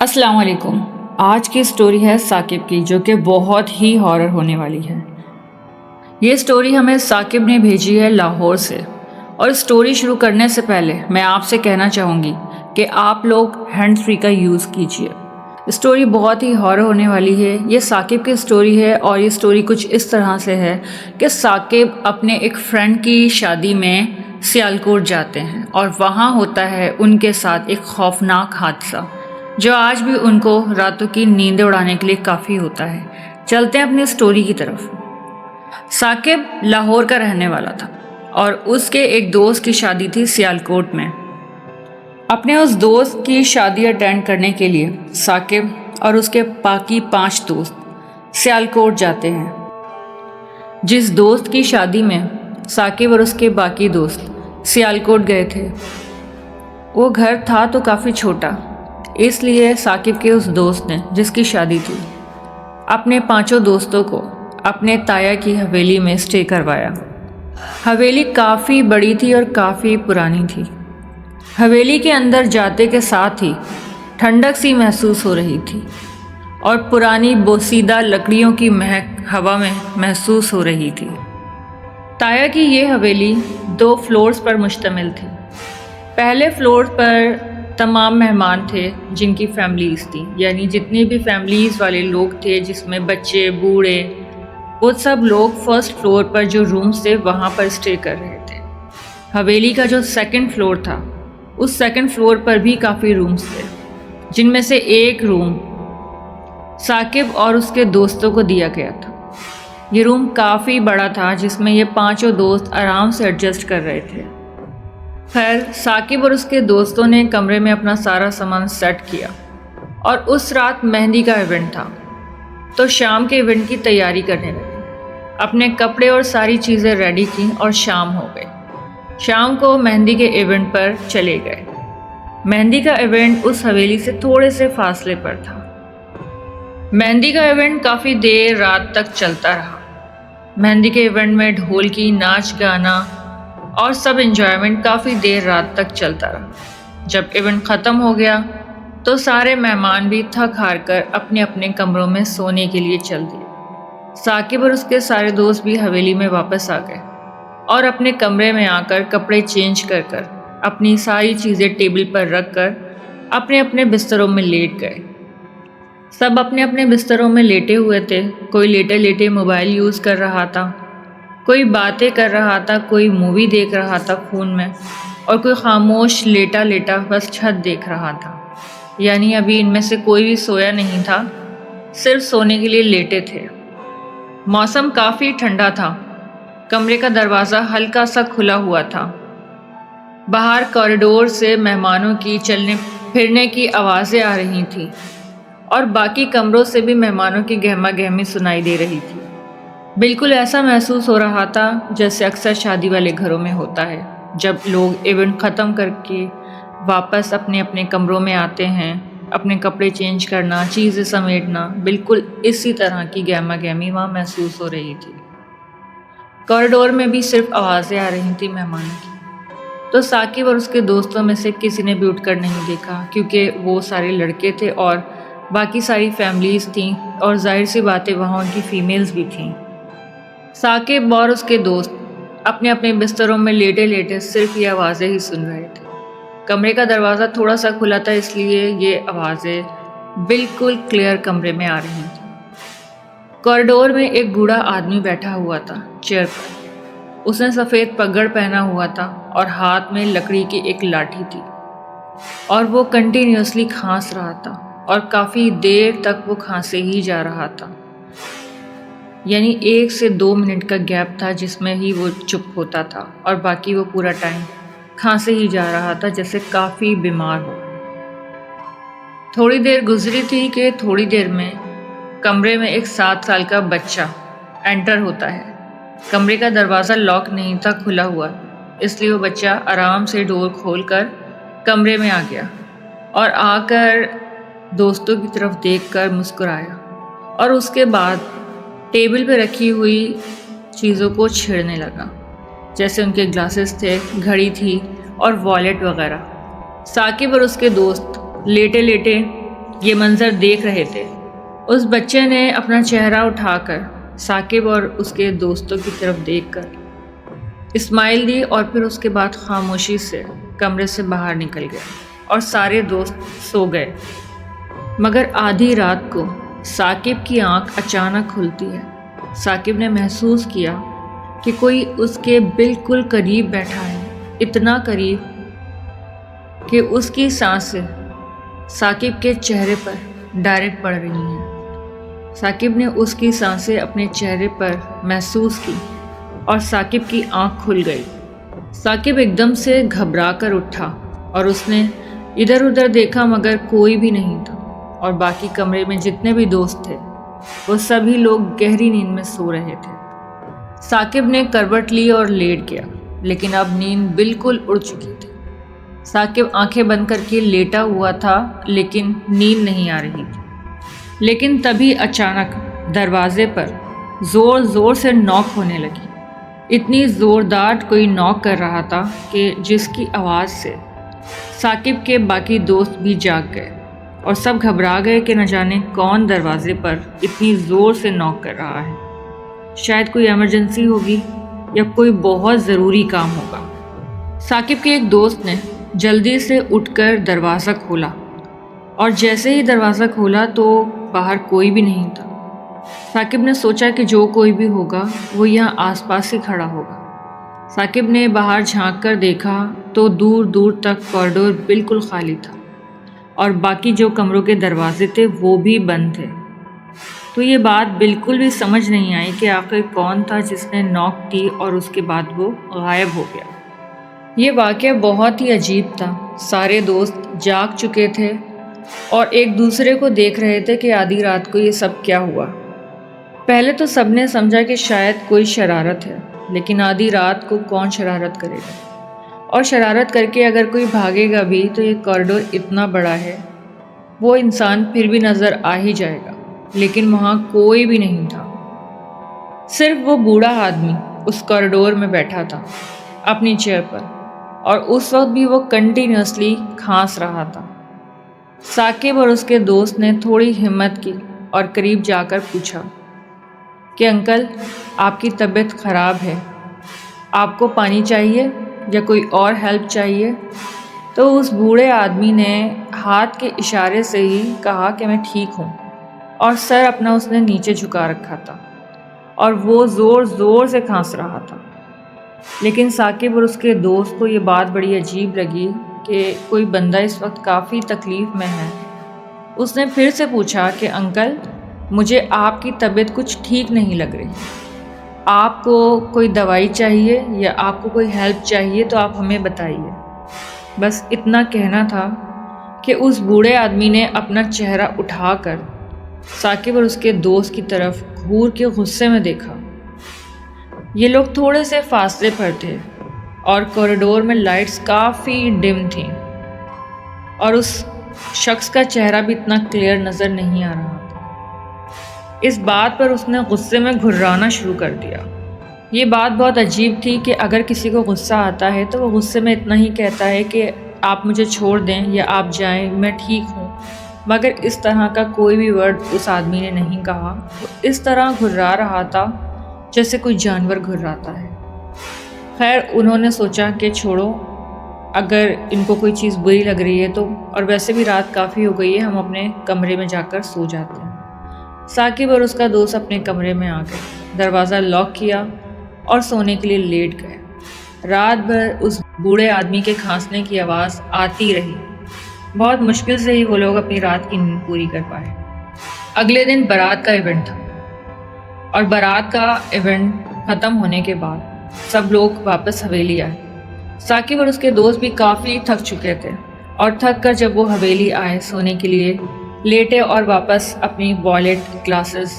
السلام علیکم۔ آج کی سٹوری ہے ثاقب کی، جو کہ بہت ہی ہارر ہونے والی ہے۔ یہ سٹوری ہمیں ثاقب نے بھیجی ہے لاہور سے، اور سٹوری شروع کرنے سے پہلے میں آپ سے کہنا چاہوں گی کہ آپ لوگ ہینڈ فری کا یوز کیجیے۔ سٹوری بہت ہی ہارر ہونے والی ہے۔ یہ ثاقب کی سٹوری ہے، اور یہ سٹوری کچھ اس طرح سے ہے کہ ثاقب اپنے ایک فرینڈ کی شادی میں سیالکوٹ جاتے ہیں، اور وہاں ہوتا ہے ان کے ساتھ ایک خوفناک حادثہ جو آج بھی ان کو راتوں کی نیندیں اڑانے کے لیے کافی ہوتا ہے۔ چلتے ہیں اپنی سٹوری کی طرف۔ ثاقب لاہور کا رہنے والا تھا، اور اس کے ایک دوست کی شادی تھی سیالکوٹ میں۔ اپنے اس دوست کی شادی اٹینڈ کرنے کے لیے ثاقب اور اس کے باقی 5 دوست سیالکوٹ جاتے ہیں۔ جس دوست کی شادی میں ثاقب اور اس کے باقی دوست سیالکوٹ گئے تھے، وہ گھر تھا تو کافی چھوٹا، اس لیے ثاقب کے اس دوست نے، جس کی شادی تھی، اپنے 5 دوستوں کو اپنے تایا کی حویلی میں سٹے کروایا۔ حویلی کافی بڑی تھی اور کافی پرانی تھی۔ حویلی کے اندر جاتے کے ساتھ ہی ٹھنڈک سی محسوس ہو رہی تھی، اور پرانی بوسیدہ لکڑیوں کی مہک ہوا میں محسوس ہو رہی تھی۔ تایا کی یہ حویلی 2 فلورز پر مشتمل تھی۔ پہلے فلور پر تمام مہمان تھے جن کی فیملیز تھیں، یعنی جتنے بھی فیملیز والے لوگ تھے، جس میں بچے، بوڑھے، وہ سب لوگ فرسٹ فلور پر جو رومز تھے وہاں پر سٹے کر رہے تھے۔ حویلی کا جو سیکنڈ فلور تھا، اس سیکنڈ فلور پر بھی کافی رومز تھے، جن میں سے ایک روم ثاقب اور اس کے دوستوں کو دیا گیا تھا۔ یہ روم کافی بڑا تھا، جس میں یہ 5 دوست آرام سے ایڈجسٹ کر رہے تھے۔ خیر، ثاقب اور اس کے دوستوں نے کمرے میں اپنا سارا سامان سیٹ کیا، اور اس رات مہندی کا ایونٹ تھا، تو شام کے ایونٹ کی تیاری کرنے لگے۔ اپنے کپڑے اور ساری چیزیں ریڈی کیں، اور شام ہو گئی۔ شام کو مہندی کے ایونٹ پر چلے گئے۔ مہندی کا ایونٹ اس حویلی سے تھوڑے سے فاصلے پر تھا۔ مہندی کا ایونٹ کافی دیر رات تک چلتا رہا۔ مہندی کے ایونٹ میں ڈھول کی ناچ گانا اور سب انجوائمنٹ کافی دیر رات تک چلتا رہا۔ جب ایونٹ ختم ہو گیا تو سارے مہمان بھی تھک ہار کر اپنے اپنے کمروں میں سونے کے لیے چل دیے۔ ثاقب اور اس کے سارے دوست بھی حویلی میں واپس آ گئے، اور اپنے کمرے میں آ کر کپڑے چینج کر کر اپنی ساری چیزیں ٹیبل پر رکھ کر اپنے اپنے بستروں میں لیٹ گئے۔ سب اپنے اپنے بستروں میں لیٹے ہوئے تھے۔ کوئی لیٹے لیٹے موبائل یوز کر رہا تھا، کوئی باتیں کر رہا تھا، کوئی مووی دیکھ رہا تھا فون میں، اور کوئی خاموش لیٹا لیٹا بس چھت دیکھ رہا تھا۔ یعنی ابھی ان میں سے کوئی بھی سویا نہیں تھا، صرف سونے کے لیے لیٹے تھے۔ موسم کافی ٹھنڈا تھا۔ کمرے کا دروازہ ہلکا سا کھلا ہوا تھا۔ باہر کوریڈور سے مہمانوں کی چلنے پھرنے کی آوازیں آ رہی تھیں، اور باقی کمروں سے بھی مہمانوں کی گہما گہمی سنائی دے رہی تھی۔ بالکل ایسا محسوس ہو رہا تھا جیسے اکثر شادی والے گھروں میں ہوتا ہے، جب لوگ ایونٹ ختم کر کے واپس اپنے اپنے کمروں میں آتے ہیں۔ اپنے کپڑے چینج کرنا، چیزیں سمیٹنا، بالکل اسی طرح کی گہما گہمی وہاں محسوس ہو رہی تھی۔ کوریڈور میں بھی صرف آوازیں آ رہی تھیں مہمانوں کی۔ تو ثاقب اور اس کے دوستوں میں سے کسی نے بھی اٹھ کر نہیں دیکھا، کیونکہ وہ سارے لڑکے تھے اور باقی ساری فیملیز تھیں، اور ظاہر سی باتیں وہاں ان کی فیمیلز بھی تھیں۔ ثاقب اور اس کے دوست اپنے اپنے بستروں میں لیٹے لیٹے صرف یہ آوازیں ہی سن رہے تھے۔ کمرے کا دروازہ تھوڑا سا کھلا تھا، اس لیے یہ آوازیں بالکل کلیئر کمرے میں آ رہی تھیں۔ کوریڈور میں ایک بوڑھا آدمی بیٹھا ہوا تھا چیئر پر۔ اس نے سفید پگڑ پہنا ہوا تھا، اور ہاتھ میں لکڑی کی ایک لاٹھی تھی، اور وہ کنٹینیوسلی کھانس رہا تھا، اور کافی دیر تک وہ کھانسے ہی جا رہا تھا۔ یعنی 1 سے 2 منٹ کا گیپ تھا جس میں ہی وہ چپ ہوتا تھا، اور باقی وہ پورا ٹائم کھانسے ہی جا رہا تھا، جیسے کافی بیمار ہو۔ تھوڑی دیر گزری تھی کہ تھوڑی دیر میں کمرے میں ایک 7 سال کا بچہ انٹر ہوتا ہے۔ کمرے کا دروازہ لاک نہیں تھا، کھلا ہوا، اس لیے وہ بچہ آرام سے ڈور کھول کر کمرے میں آ گیا، اور آ کر دوستوں کی طرف دیکھ کر مسکرایا، اور اس کے بعد ٹیبل پہ رکھی ہوئی چیزوں کو چھیڑنے لگا، جیسے ان کے گلاسز تھے، گھڑی تھی، اور والیٹ وغیرہ۔ ثاقب اور اس کے دوست لیٹے لیٹے یہ منظر دیکھ رہے تھے۔ اس بچے نے اپنا چہرہ اٹھا کر ثاقب اور اس کے دوستوں کی طرف دیکھ کر اسمائل دی اور پھر اس کے بعد خاموشی سے کمرے سے باہر نکل گیا اور سارے دوست سو گئے۔ مگر آدھی رات کو ثاقب کی آنکھ اچانک کھلتی ہے۔ ثاقب نے محسوس کیا کہ کوئی اس کے بالکل قریب بیٹھا ہے، اتنا قریب کہ اس کی سانسیں ثاقب کے چہرے پر ڈائریکٹ پڑ رہی ہیں۔ ثاقب نے اس کی سانسیں اپنے چہرے پر محسوس کی اور ثاقب کی آنکھ کھل گئی۔ ثاقب ایک دم سے گھبرا کر اٹھا اور اس نے ادھر ادھر دیکھا مگر کوئی بھی نہیں تھا، اور باقی کمرے میں جتنے بھی دوست تھے وہ سبھی لوگ گہری نیند میں سو رہے تھے۔ ثاقب نے کروٹ لی اور لیٹ گیا، لیکن اب نیند بالکل اڑ چکی تھی۔ ثاقب آنکھیں بند کر کے لیٹا ہوا تھا لیکن نیند نہیں آ رہی تھی۔ لیکن تبھی اچانک دروازے پر زور زور سے نوک ہونے لگی۔ اتنی زوردار کوئی نوک کر رہا تھا کہ جس کی آواز سے ثاقب کے باقی دوست بھی جاگ گئے اور سب گھبرا گئے کہ نہ جانے کون دروازے پر اتنی زور سے نوک کر رہا ہے۔ شاید کوئی ایمرجنسی ہوگی یا کوئی بہت ضروری کام ہوگا۔ ثاقب کے ایک دوست نے جلدی سے اٹھ کر دروازہ کھولا، اور جیسے ہی دروازہ کھولا تو باہر کوئی بھی نہیں تھا۔ ثاقب نے سوچا کہ جو کوئی بھی ہوگا وہ یہاں آس پاس ہی کھڑا ہوگا۔ ثاقب نے باہر جھانک کر دیکھا تو دور دور تک کوریڈور بالکل خالی تھا اور باقی جو کمروں کے دروازے تھے وہ بھی بند تھے۔ تو یہ بات بالکل بھی سمجھ نہیں آئی کہ آخر کون تھا جس نے نوک کی اور اس کے بعد وہ غائب ہو گیا۔ یہ واقعہ بہت ہی عجیب تھا۔ سارے دوست جاگ چکے تھے اور ایک دوسرے کو دیکھ رہے تھے کہ آدھی رات کو یہ سب کیا ہوا۔ پہلے تو سب نے سمجھا کہ شاید کوئی شرارت ہے، لیکن آدھی رات کو کون شرارت کرے گا؟ اور شرارت کر کے اگر کوئی بھاگے گا بھی تو یہ کوریڈور اتنا بڑا ہے، وہ انسان پھر بھی نظر آ ہی جائے گا۔ لیکن وہاں کوئی بھی نہیں تھا، صرف وہ بوڑھا آدمی اس کوریڈور میں بیٹھا تھا اپنی چیئر پر، اور اس وقت بھی وہ کنٹینیوسلی کھانس رہا تھا۔ ثاقب اور اس کے دوست نے تھوڑی ہمت کی اور قریب جا کر پوچھا کہ انکل، آپ کی طبیعت خراب ہے، آپ کو پانی چاہیے یا کوئی اور ہیلپ چاہیے؟ تو اس بوڑھے آدمی نے ہاتھ کے اشارے سے ہی کہا کہ میں ٹھیک ہوں، اور سر اپنا اس نے نیچے جھکا رکھا تھا اور وہ زور زور سے کھانس رہا تھا۔ لیکن ثاقب اور اس کے دوست کو یہ بات بڑی عجیب لگی کہ کوئی بندہ اس وقت کافی تکلیف میں ہے۔ اس نے پھر سے پوچھا کہ انکل، مجھے آپ کی طبیعت کچھ ٹھیک نہیں لگ رہی، آپ کو کوئی دوائی چاہیے یا آپ کو کوئی ہیلپ چاہیے تو آپ ہمیں بتائیے۔ بس اتنا کہنا تھا کہ اس بوڑھے آدمی نے اپنا چہرہ اٹھا کر ثاقب اور اس کے دوست کی طرف گھور کے غصے میں دیکھا۔ یہ لوگ تھوڑے سے فاصلے پر تھے اور کوریڈور میں لائٹس کافی ڈم تھیں، اور اس شخص کا چہرہ بھی اتنا کلیئر نظر نہیں آ رہا تھا۔ اس بات پر اس نے غصے میں گھرانا شروع کر دیا۔ یہ بات بہت عجیب تھی کہ اگر کسی کو غصہ آتا ہے تو وہ غصے میں اتنا ہی کہتا ہے کہ آپ مجھے چھوڑ دیں یا آپ جائیں، میں ٹھیک ہوں، مگر اس طرح کا کوئی بھی ورڈ اس آدمی نے نہیں کہا۔ وہ اس طرح گھرا رہا تھا جیسے کوئی جانور گھراتا ہے۔ خیر، انہوں نے سوچا کہ چھوڑو، اگر ان کو کوئی چیز بری لگ رہی ہے تو، اور ویسے بھی رات کافی ہو گئی ہے، ہم اپنے کمرے میں جا کر سو جاتے ہیں۔ ثاقب اور اس کا دوست اپنے کمرے میں آ گئے، دروازہ لاک کیا اور سونے کے لیے لیٹ گئے۔ رات بھر اس بوڑھے آدمی کے کھانسنے کی آواز آتی رہی۔ بہت مشکل سے ہی وہ لوگ اپنی رات کی نیند پوری کر پائے۔ اگلے دن بارات کا ایونٹ تھا، اور بارات کا ایونٹ ختم ہونے کے بعد سب لوگ واپس حویلی آئے۔ ثاقب اور اس کے دوست بھی کافی تھک چکے تھے، اور تھک کر جب وہ حویلی آئے سونے کے لیے لیٹے اور واپس اپنی والیٹ، گلاسز،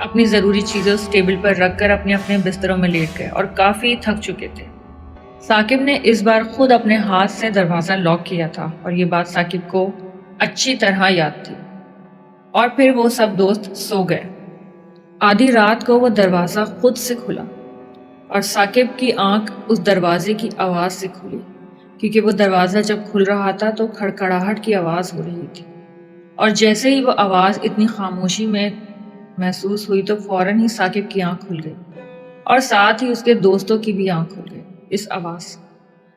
اپنی ضروری چیزیں اس ٹیبل پر رکھ کر اپنے اپنے بستروں میں لیٹ گئے اور کافی تھک چکے تھے۔ ثاقب نے اس بار خود اپنے ہاتھ سے دروازہ لاک کیا تھا، اور یہ بات ثاقب کو اچھی طرح یاد تھی۔ اور پھر وہ سب دوست سو گئے۔ آدھی رات کو وہ دروازہ خود سے کھلا، اور ثاقب کی آنکھ اس دروازے کی آواز سے کھلی، کیونکہ وہ دروازہ جب کھل رہا تھا تو کھڑکھڑاہٹ کی آواز ہو رہی تھی۔ اور جیسے ہی وہ آواز اتنی خاموشی میں محسوس ہوئی تو فوراً ہی ثاقب کی آنکھ کھل گئی اور ساتھ ہی اس کے دوستوں کی بھی آنکھ کھل گئی اس آواز سے۔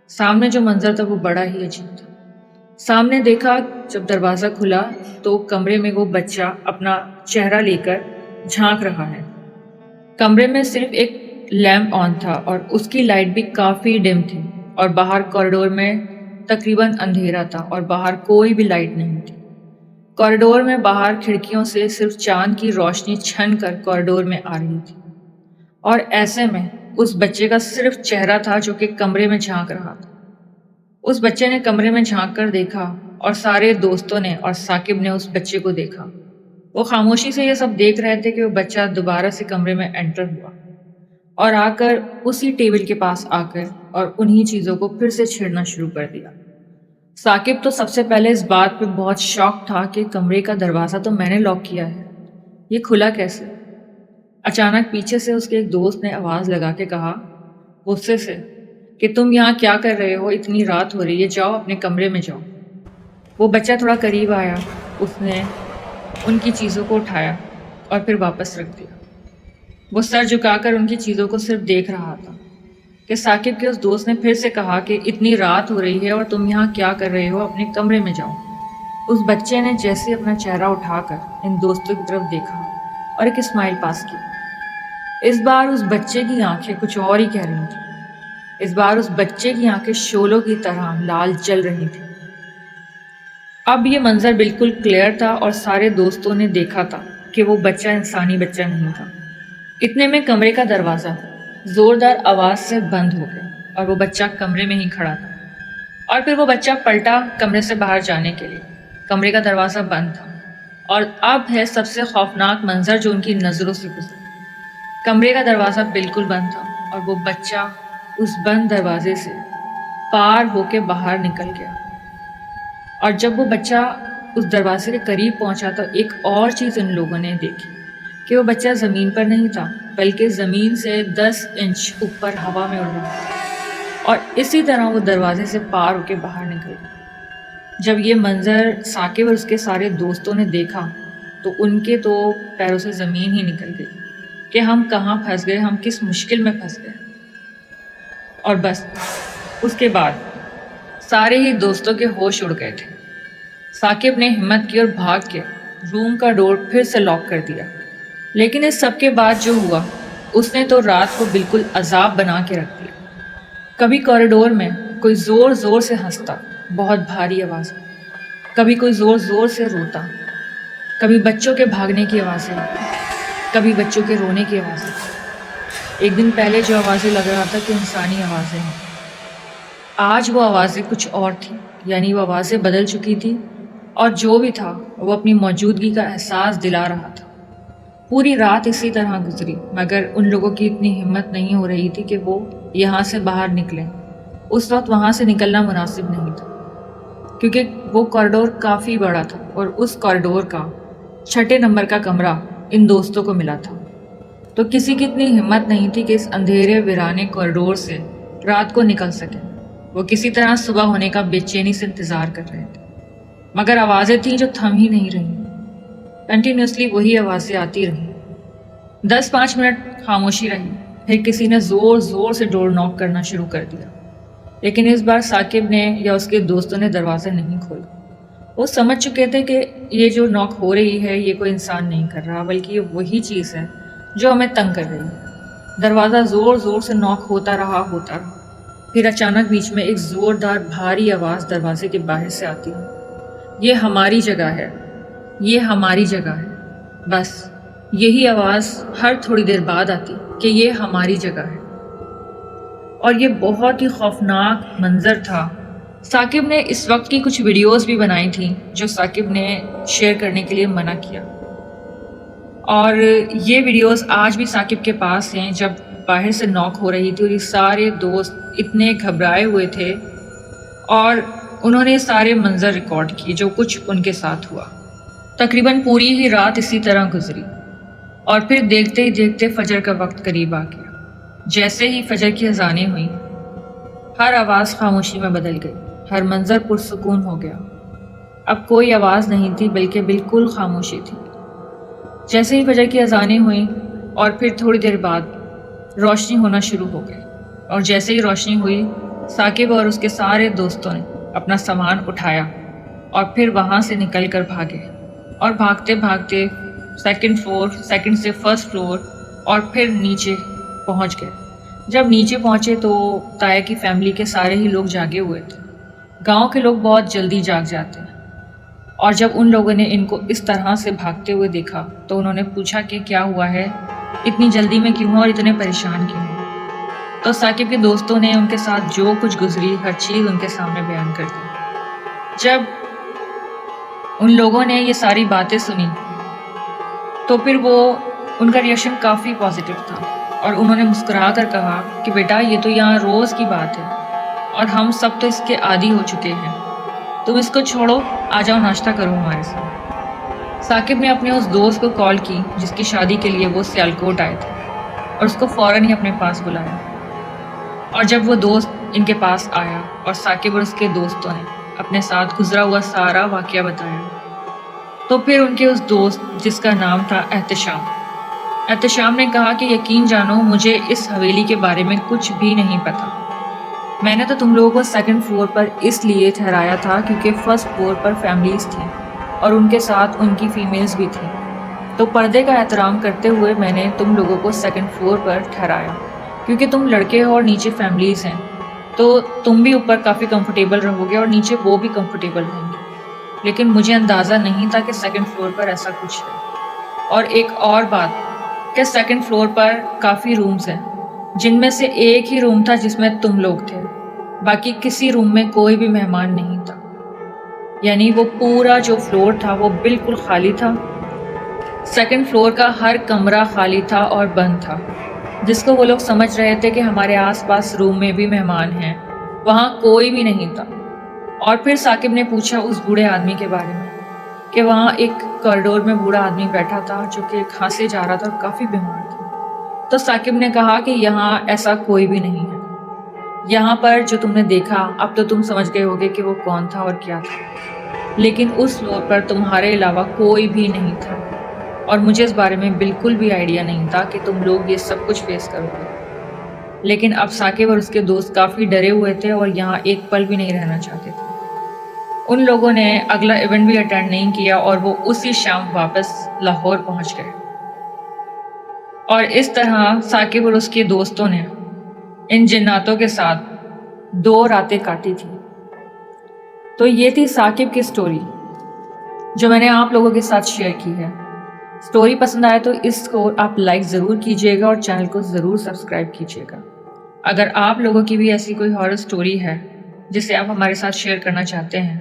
سامنے جو منظر تھا وہ بڑا ہی عجیب تھا۔ سامنے دیکھا جب دروازہ کھلا تو کمرے میں وہ بچہ اپنا چہرہ لے کر جھانک رہا ہے۔ کمرے میں صرف ایک لیمپ آن تھا اور اس کی لائٹ بھی کافی ڈم تھی، اور باہر کوریڈور میں تقریباً اندھیرا تھا اور باہر کوئی بھی لائٹ نہیں تھی۔ کوریڈور میں باہر کھڑکیوں سے صرف چاند کی روشنی چھن کر کوریڈور میں آ رہی تھی، اور ایسے میں اس بچے کا صرف چہرہ تھا جو کہ کمرے میں جھانک رہا تھا۔ اس بچے نے کمرے میں جھانک کر دیکھا اور سارے دوستوں نے اور ثاقب نے اس بچے کو دیکھا۔ وہ خاموشی سے یہ سب دیکھ رہے تھے کہ وہ بچہ دوبارہ سے کمرے میں انٹر ہوا اور آ کر اسی ٹیبل کے پاس آ کر اور انہی چیزوں کو پھر سے چھیڑنا شروع کر دیا۔ ثاقب تو سب سے پہلے اس بات پہ بہت شاک تھا کہ کمرے کا دروازہ تو میں نے لاک کیا ہے، یہ کھلا کیسے؟ اچانک پیچھے سے اس کے ایک دوست نے آواز لگا کے کہا غصے سے کہ تم یہاں کیا کر رہے ہو، اتنی رات ہو رہی ہے، جاؤ اپنے کمرے میں جاؤ۔ وہ بچہ تھوڑا قریب آیا، اس نے ان کی چیزوں کو اٹھایا اور پھر واپس رکھ دیا۔ وہ سر جھکا کر ان کی چیزوں کو صرف دیکھ رہا تھا کہ ثاقب کے اس دوست نے پھر سے کہا کہ اتنی رات ہو رہی ہے اور تم یہاں کیا کر رہے ہو، اپنے کمرے میں جاؤ۔ اس بچے نے جیسے اپنا چہرہ اٹھا کر ان دوستوں کی طرف دیکھا اور ایک اسمائل پاس کی۔ اس بار اس بچے کی آنکھیں کچھ اور ہی کہہ رہی تھیں۔ اس بار اس بچے کی آنکھیں شعلوں کی طرح لال جل رہی تھیں۔ اب یہ منظر بالکل کلیئر تھا اور سارے دوستوں نے دیکھا تھا کہ وہ بچہ انسانی بچہ نہیں تھا۔ اتنے میں کمرے کا دروازہ زوردار آواز سے بند ہو گیا اور وہ بچہ کمرے میں ہی کھڑا تھا، اور پھر وہ بچہ پلٹا کمرے سے باہر جانے کے لیے۔ کمرے کا دروازہ بند تھا، اور اب ہے سب سے خوفناک منظر جو ان کی نظروں سے گزرا۔ کمرے کا دروازہ بالکل بند تھا اور وہ بچہ اس بند دروازے سے پار ہو کے باہر نکل گیا۔ اور جب وہ بچہ اس دروازے کے قریب پہنچا تو ایک اور چیز ان لوگوں نے دیکھی کہ وہ بچہ زمین پر نہیں تھا بلکہ زمین سے 10 انچ اوپر ہوا میں اڑ رہا تھا، اور اسی طرح وہ دروازے سے پار ہو کے باہر نکل گیا۔ جب یہ منظر ثاقب اور اس کے سارے دوستوں نے دیکھا تو ان کے تو پیروں سے زمین ہی نکل گئی کہ ہم کہاں پھنس گئے، ہم کس مشکل میں پھنس گئے۔ اور بس اس کے بعد سارے ہی دوستوں کے ہوش اڑ گئے تھے۔ ثاقب نے ہمت کی اور بھاگ کے روم کا ڈور پھر سے لاک کر دیا، لیکن اس سب کے بعد جو ہوا اس نے تو رات کو بالکل عذاب بنا کے رکھ دیا۔ کبھی کوریڈور میں کوئی زور زور سے ہنستا، بہت بھاری آواز، کبھی کوئی زور زور سے روتا، کبھی بچوں کے بھاگنے کی آوازیں، کبھی بچوں کے رونے کی آوازیں۔ ایک دن پہلے جو آوازیں لگ رہا تھا کہ انسانی آوازیں ہیں، آج وہ آوازیں کچھ اور تھیں، یعنی وہ آوازیں بدل چکی تھیں، اور جو بھی تھا وہ اپنی موجودگی کا احساس دلا رہا تھا۔ پوری رات اسی طرح گزری، مگر ان لوگوں کی اتنی ہمت نہیں ہو رہی تھی کہ وہ یہاں سے باہر نکلیں۔ اس وقت وہاں سے نکلنا مناسب نہیں تھا کیونکہ وہ کوریڈور کافی بڑا تھا، اور اس کوریڈور کا 6 نمبر کا کمرہ ان دوستوں کو ملا تھا۔ تو کسی کی اتنی ہمت نہیں تھی کہ اس اندھیرے ویرانے کوریڈور سے رات کو نکل سکے۔ وہ کسی طرح صبح ہونے کا بے چینی سے انتظار کر رہے تھے، مگر آوازیں تھیں جو تھم ہی نہیں رہیں۔ کنٹینیوسلی وہی آوازیں آتی رہیں۔ 10-5 منٹ خاموشی رہی، پھر کسی نے زور زور سے ڈور ناک کرنا شروع کر دیا، لیکن اس بار ثاقب نے یا اس کے دوستوں نے دروازہ نہیں کھولا۔ وہ سمجھ چکے تھے کہ یہ جو ناک ہو رہی ہے یہ کوئی انسان نہیں کر رہا، بلکہ یہ وہی چیز ہے جو ہمیں تنگ کر رہی ہے۔ دروازہ زور زور سے ناک ہوتا رہا، پھر اچانک بیچ میں ایک زوردار بھاری آواز دروازے کے باہر سے آتی ہے، یہ ہماری جگہ ہے، یہ ہماری جگہ ہے۔ بس یہی آواز ہر تھوڑی دیر بعد آتی کہ یہ ہماری جگہ ہے، اور یہ بہت ہی خوفناک منظر تھا۔ ثاقب نے اس وقت کی کچھ ویڈیوز بھی بنائی تھیں جو ثاقب نے شیئر کرنے کے لیے منع کیا، اور یہ ویڈیوز آج بھی ثاقب کے پاس ہیں۔ جب باہر سے ناک ہو رہی تھی اور یہ سارے دوست اتنے گھبرائے ہوئے تھے، اور انہوں نے سارے منظر ریکارڈ کیے جو کچھ ان کے ساتھ ہوا۔ تقریباً پوری ہی رات اسی طرح گزری، اور پھر دیکھتے ہی دیکھتے فجر کا وقت قریب آ گیا۔ جیسے ہی فجر کی اذانیں ہوئیں، ہر آواز خاموشی میں بدل گئی، ہر منظر پرسکون ہو گیا۔ اب کوئی آواز نہیں تھی بلکہ بالکل خاموشی تھی۔ جیسے ہی فجر کی اذانیں ہوئیں اور پھر تھوڑی دیر بعد روشنی ہونا شروع ہو گئی، اور جیسے ہی روشنی ہوئی ثاقب اور اس کے سارے دوستوں نے اپنا سامان اٹھایا اور پھر وہاں سے نکل کر بھاگے، اور بھاگتے بھاگتے سیکنڈ سے فرسٹ فلور اور پھر نیچے پہنچ گئے۔ جب نیچے پہنچے تو تایا کی فیملی کے سارے ہی لوگ جاگے ہوئے تھے۔ گاؤں کے لوگ بہت جلدی جاگ جاتے ہیں، اور جب ان لوگوں نے ان کو اس طرح سے بھاگتے ہوئے دیکھا تو انہوں نے پوچھا کہ کیا ہوا ہے، اتنی جلدی میں کیوں اور اتنے پریشان کیوں؟ تو ثاقب کے دوستوں نے ان کے ساتھ جو کچھ گزری ہر چیز ان کے سامنے بیان کر دی۔ جب ان لوگوں نے یہ ساری باتیں سنی تو پھر ان کا ریئیکشن کافی پازیٹیو تھا، اور انہوں نے مسکرا کر کہا کہ بیٹا یہ تو یہاں روز کی بات ہے اور ہم سب تو اس کے عادی ہو چکے ہیں، تم اس کو چھوڑو، آ جاؤ ناشتہ کرو ہمارے ساتھ۔ ثاقب نے اپنے اس دوست کو کال کی جس کی شادی کے لیے وہ سیالکوٹ آئے تھے، اور اس کو فوراً ہی اپنے پاس بلایا۔ اور جب وہ دوست ان کے پاس آیا اور ثاقب اور اس کے دوستوں نے اپنے ساتھ گزرا ہوا سارا واقعہ بتایا، تو پھر ان کے اس دوست جس کا نام تھا احتشام نے کہا کہ یقین جانو مجھے اس حویلی کے بارے میں کچھ بھی نہیں پتا۔ میں نے تو تم لوگوں کو سیکنڈ فلور پر اس لیے ٹھہرایا تھا کیونکہ فرسٹ فلور پر فیملیز تھیں اور ان کے ساتھ ان کی فیمیلز بھی تھیں، تو پردے کا احترام کرتے ہوئے میں نے تم لوگوں کو سیکنڈ فلور پر ٹھہرایا کیونکہ تم لڑکے ہو اور نیچے فیملیز ہیں، تو تم بھی اوپر کافی کمفرٹیبل رہو گے اور نیچے وہ بھی کمفرٹیبل رہیں گے۔ لیکن مجھے اندازہ نہیں تھا کہ سیکنڈ فلور پر ایسا کچھ ہے۔ اور ایک اور بات کہ سیکنڈ فلور پر کافی رومز ہیں، جن میں سے ایک ہی روم تھا جس میں تم لوگ تھے، باقی کسی روم میں کوئی بھی مہمان نہیں تھا، یعنی وہ پورا جو فلور تھا وہ بالکل خالی تھا۔ سیکنڈ فلور کا ہر کمرہ خالی تھا اور بند تھا، جس کو وہ لوگ سمجھ رہے تھے کہ ہمارے آس پاس روم میں بھی مہمان ہیں، وہاں کوئی بھی نہیں تھا۔ اور پھر ثاقب نے پوچھا اس بوڑھے آدمی کے بارے میں کہ وہاں ایک کوریڈور میں بوڑھا آدمی بیٹھا تھا جو کہ کھانسے جا رہا تھا اور کافی بیمار تھا۔ تو ثاقب نے کہا کہ یہاں ایسا کوئی بھی نہیں ہے، یہاں پر جو تم نے دیکھا اب تو تم سمجھ گئے ہوگے کہ وہ کون تھا اور کیا تھا، لیکن اس فلور پر تمہارے علاوہ کوئی بھی نہیں تھا، اور مجھے اس بارے میں بالکل بھی آئیڈیا نہیں تھا کہ تم لوگ یہ سب کچھ فیس کرو گے۔ لیکن اب ثاقب اور اس کے دوست کافی ڈرے ہوئے تھے اور یہاں ایک پل بھی نہیں رہنا چاہتے تھے۔ ان لوگوں نے اگلا ایونٹ بھی اٹینڈ نہیں کیا اور وہ اسی شام واپس لاہور پہنچ گئے، اور اس طرح ثاقب اور اس کے دوستوں نے ان جناتوں کے ساتھ 2 راتیں کاٹی تھی۔ تو یہ تھی ثاقب کی سٹوری جو میں نے آپ لوگوں کے ساتھ شیئر کی ہے۔ سٹوری پسند آئے تو اس کو آپ لائک ضرور کیجیے گا اور چینل کو ضرور سبسکرائب کیجیے گا۔ اگر آپ لوگوں کی بھی ایسی کوئی ہارر سٹوری ہے جسے آپ ہمارے ساتھ شیئر کرنا چاہتے ہیں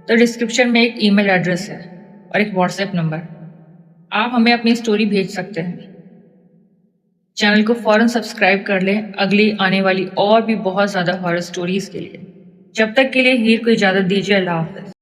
تو ڈسکرپشن میں ایک ای میل ایڈریس ہے اور ایک واٹس ایپ نمبر، آپ ہمیں اپنی سٹوری بھیج سکتے ہیں۔ چینل کو فوراً سبسکرائب کر لیں اگلی آنے والی اور بھی بہت زیادہ ہارر سٹوریز کے لیے۔ جب تک کے لیے ہیر کو اجازت دیجیے، اللہ حافظ۔